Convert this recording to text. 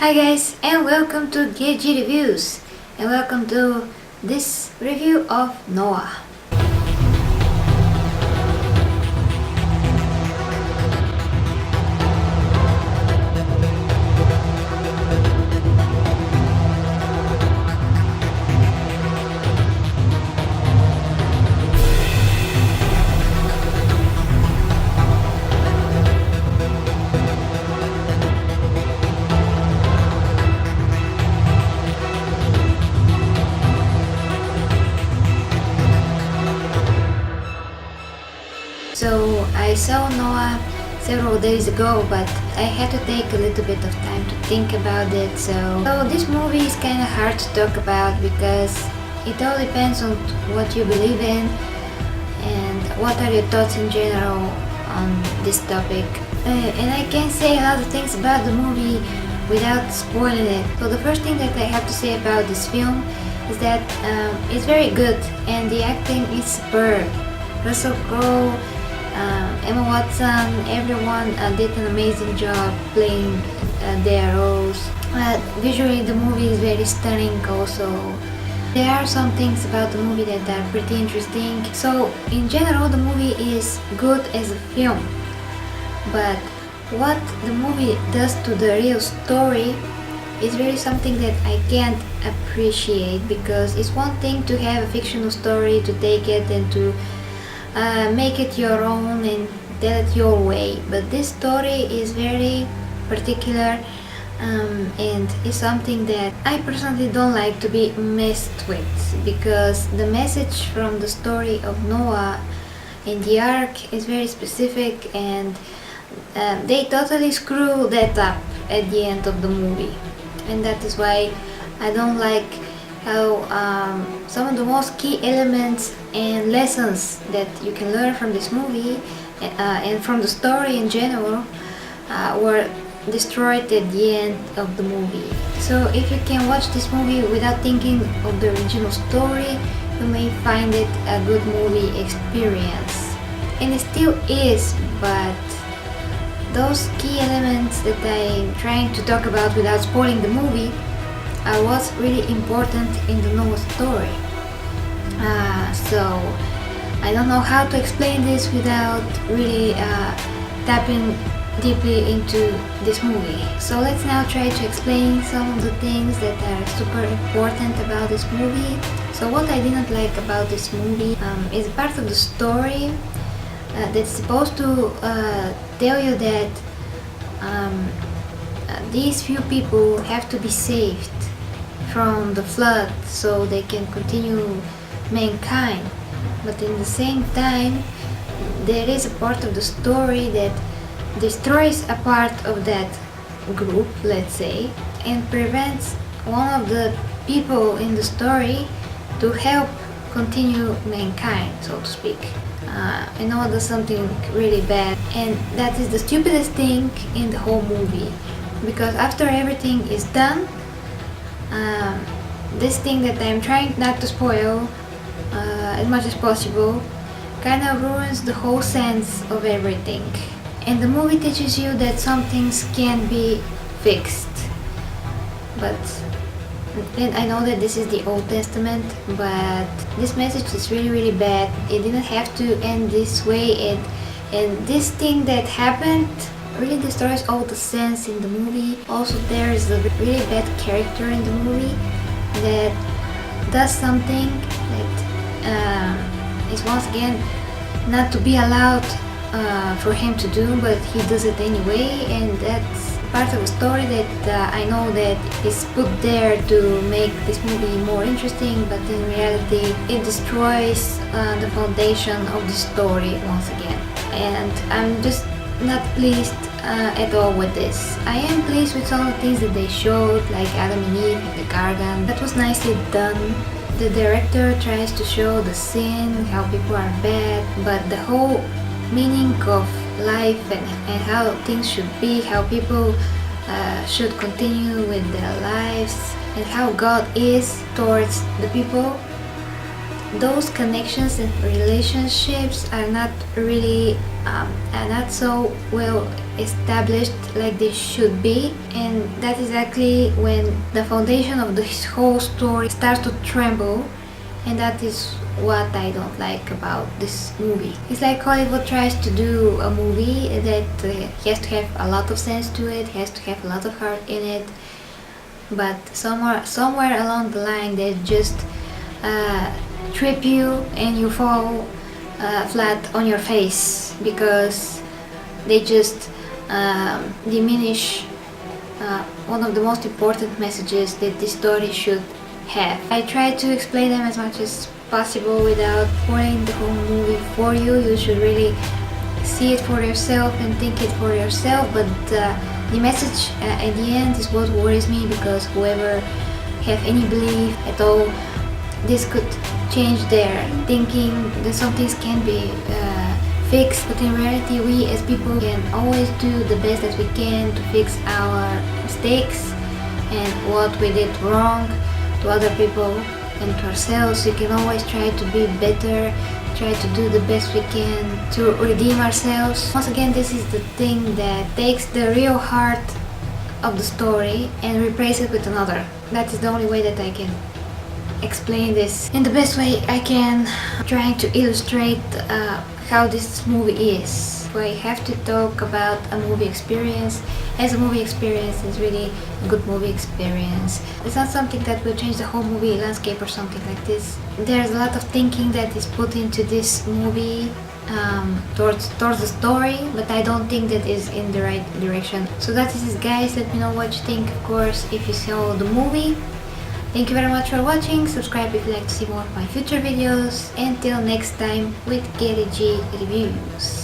Hi guys, and welcome to GeriG Reviews, and welcome to this review of Noah. So I saw Noah several days ago, but I had to take a little bit of time to think about it. So this movie is kind of hard to talk about because it all depends on what you believe in and what are your thoughts in general on this topic. And I can say a lot of things about the movie without spoiling it. So the first thing that I have to say about this film is that it's very good and the acting is superb. Russell Crowe, Emma Watson, everyone did an amazing job playing their roles. Visually the movie is very stunning also. There are some things about the movie that are pretty interesting. So in general the movie is good as a film. But what the movie does to the real story is really something that I can't appreciate, because it's one thing to have a fictional story, to take it and to make it your own and tell it your way, but this story is very particular and is something that I personally don't like to be messed with, because the message from the story of Noah in the ark is very specific, and they totally screw that up at the end of the movie, and that is why I don't like how some of the most key elements and lessons that you can learn from this movie and from the story in general were destroyed at the end of the movie. So if you can watch this movie without thinking of the original story, you may find it a good movie experience. And it still is, but those key elements that I'm trying to talk about without spoiling the movie was really important in the Noah story. So I don't know how to explain this without really tapping deeply into this movie. So let's now try to explain some of the things that are super important about this movie. So what I didn't like about this movie is part of the story that's supposed to tell you that these few people have to be saved from the flood so they can continue mankind. But in the same time, there is a part of the story that destroys a part of that group, let's say, and prevents one of the people in the story to help continue mankind, so to speak. I know that's something really bad, and that is the stupidest thing in the whole movie, because after everything is done, this thing that I'm trying not to spoil as much as possible kind of ruins the whole sense of everything. And the movie teaches you that some things can be fixed, but, and I know that this is the Old Testament, but this message is really bad. It didn't have to end this way, and this thing that happened really destroys all the sense in the movie. Also, there is a really bad character in the movie that does something that is once again not to be allowed for him to do, but he does it anyway, and that's part of a story that I know that is put there to make this movie more interesting, but in reality it destroys the foundation of the story once again, and I'm just not pleased at all with this. I am pleased with some of the things that they showed, like Adam and Eve in the garden. That was nicely done. The director tries to show the sin, how people are bad, but the whole meaning of life and how things should be, how people should continue with their lives, and how God is towards the people, those connections and relationships are not really are not so well established like they should be, and that is exactly when the foundation of this whole story starts to tremble, and that is what I don't like about this movie. It's like Hollywood tries to do a movie that has to have a lot of sense to it, has to have a lot of heart in it, but somewhere along the line they just trip you and you fall flat on your face because they just diminish one of the most important messages that this story should have. I try to explain them as much as possible without spoiling the whole movie for you. You should really see it for yourself and think it for yourself, but the message at the end is what worries me, because whoever have any belief at all, this could change their thinking that some things can be fixed, but in reality we as people can always do the best that we can to fix our mistakes and what we did wrong to other people and to ourselves. We can always try to be better, try to do the best we can to redeem ourselves. Once again, this is the thing that takes the real heart of the story and replace it with another. That is the only way that I can explain this in the best way I can, trying to illustrate how this movie is. So I have to talk about a movie experience, as a movie experience is really a good movie experience. It's not something that will change the whole movie landscape or something like this. There's a lot of thinking that is put into this movie towards the story, but I don't think that is in the right direction. So that is it, guys. Let me know what you think, of course, if you saw the movie. Thank you very much for watching. Subscribe if you'd like to see more of my future videos. Until next time with GeriG reviews.